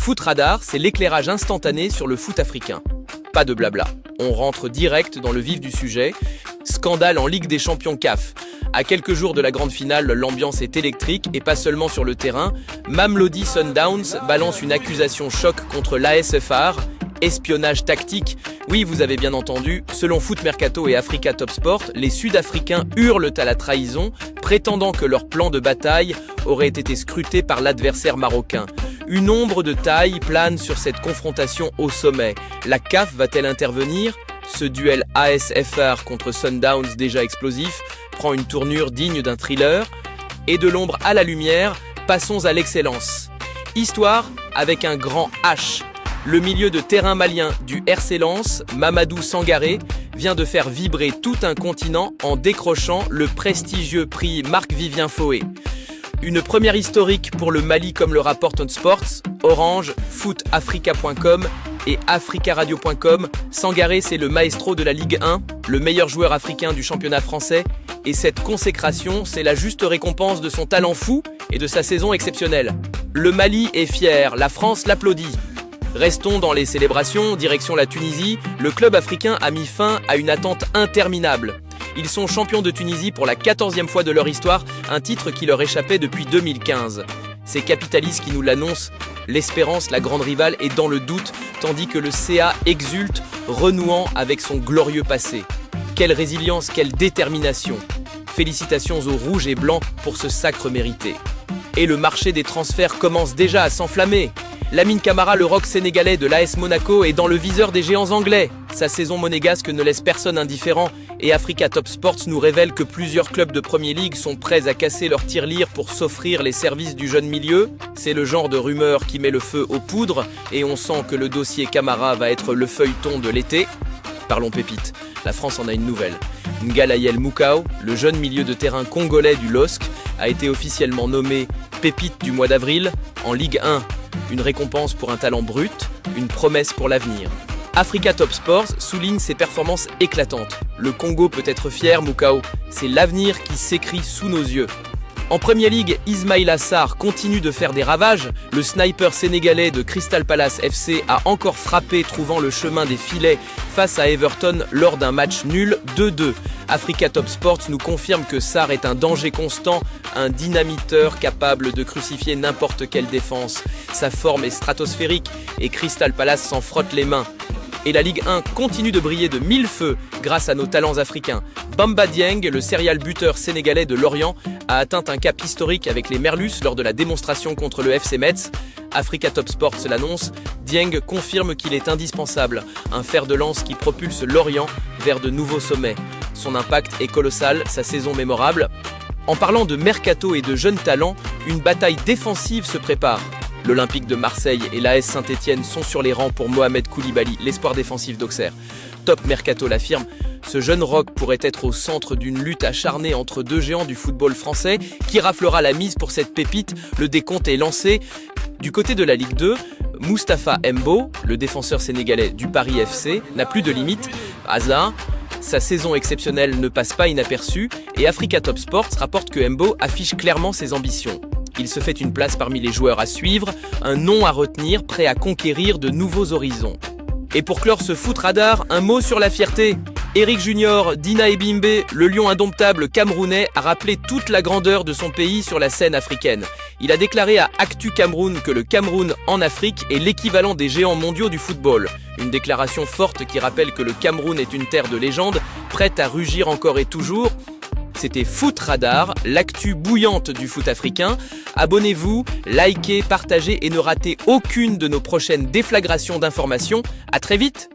Foot Radar, c'est l'éclairage instantané sur le foot africain. Pas de blabla, on rentre direct dans le vif du sujet. Scandale en Ligue des Champions CAF. À quelques jours de la grande finale, l'ambiance est électrique et pas seulement sur le terrain. Mamelodi Sundowns balance une accusation choc contre l'AS FAR. Espionnage tactique. Oui, vous avez bien entendu, selon Foot Mercato et Africa Top Sport, les Sud-Africains hurlent à la trahison, prétendant que leur plan de bataille aurait été scruté par l'adversaire marocain. Une ombre de taille plane sur cette confrontation au sommet. La CAF va-t-elle intervenir ? Ce duel AS FAR contre Sundowns déjà explosif prend une tournure digne d'un thriller. Et de l'ombre à la lumière, passons à l'excellence. Histoire avec un grand H. Le milieu de terrain malien du RC Lens, Mamadou Sangaré, vient de faire vibrer tout un continent en décrochant le prestigieux prix Marc-Vivien Foé. Une première historique pour le Mali comme le rapporte On Sports, Orange, footafrica.com et africaradio.com. Sangaré, c'est le maestro de la Ligue 1, le meilleur joueur africain du championnat français. Et cette consécration, c'est la juste récompense de son talent fou et de sa saison exceptionnelle. Le Mali est fier, la France l'applaudit. Restons dans les célébrations, direction la Tunisie, le club africain a mis fin à une attente interminable. Ils sont champions de Tunisie pour la 14e fois de leur histoire, un titre qui leur échappait depuis 2015. C'est Capitalis qui nous l'annonce, l'Espérance, la grande rivale, est dans le doute, tandis que le CA exulte, renouant avec son glorieux passé. Quelle résilience, quelle détermination! Félicitations aux rouges et blancs pour ce sacre mérité. Et le marché des transferts commence déjà à s'enflammer. Lamine Camara, le rock sénégalais de l'AS Monaco, est dans le viseur des géants anglais. Sa saison monégasque ne laisse personne indifférent et Africa Top Sports nous révèle que plusieurs clubs de Premier League sont prêts à casser leur tirelire pour s'offrir les services du jeune milieu. C'est le genre de rumeur qui met le feu aux poudres et on sent que le dossier Camara va être le feuilleton de l'été. Parlons pépites, la France en a une nouvelle. Ngalayel Moukao, le jeune milieu de terrain congolais du LOSC, a été officiellement nommé pépite du mois d'avril en Ligue 1. Une récompense pour un talent brut, une promesse pour l'avenir. Africa Top Sports souligne ses performances éclatantes. Le Congo peut être fier, Moukao, c'est l'avenir qui s'écrit sous nos yeux. En Premier League, Ismaïla Sarr continue de faire des ravages. Le sniper sénégalais de Crystal Palace FC a encore frappé, trouvant le chemin des filets face à Everton lors d'un match nul 2-2. Africa Top Sports nous confirme que Sarr est un danger constant, un dynamiteur capable de crucifier n'importe quelle défense. Sa forme est stratosphérique et Crystal Palace s'en frotte les mains. Et la Ligue 1 continue de briller de mille feux grâce à nos talents africains. Bamba Dieng, le serial buteur sénégalais de Lorient, a atteint un cap historique avec les Merlus lors de la démonstration contre le FC Metz. Africa Top Sports l'annonce, Dieng confirme qu'il est indispensable, un fer de lance qui propulse Lorient vers de nouveaux sommets. Son impact est colossal, sa saison mémorable. En parlant de mercato et de jeunes talents, une bataille défensive se prépare. L'Olympique de Marseille et l'AS Saint-Etienne sont sur les rangs pour Mohamed Koulibaly, l'espoir défensif d'Auxerre. Top Mercato l'affirme, ce jeune rock pourrait être au centre d'une lutte acharnée entre deux géants du football français. Qui raflera la mise pour cette pépite? Le décompte est lancé. Du côté de la Ligue 2, Moustapha Mbo, le défenseur sénégalais du Paris FC, n'a plus de limite. Hasard, sa saison exceptionnelle ne passe pas inaperçue et Africa Top Sports rapporte que Mbo affiche clairement ses ambitions. Il se fait une place parmi les joueurs à suivre, un nom à retenir, prêt à conquérir de nouveaux horizons. Et pour clore ce Foot Radar, un mot sur la fierté. Eric Junior, Dina Ebimbe, le lion indomptable camerounais, a rappelé toute la grandeur de son pays sur la scène africaine. Il a déclaré à Actu Cameroun que le Cameroun en Afrique est l'équivalent des géants mondiaux du football. Une déclaration forte qui rappelle que le Cameroun est une terre de légende, prête à rugir encore et toujours. C'était Foot Radar, l'actu bouillante du foot africain. Abonnez-vous, likez, partagez et ne ratez aucune de nos prochaines déflagrations d'informations. À très vite!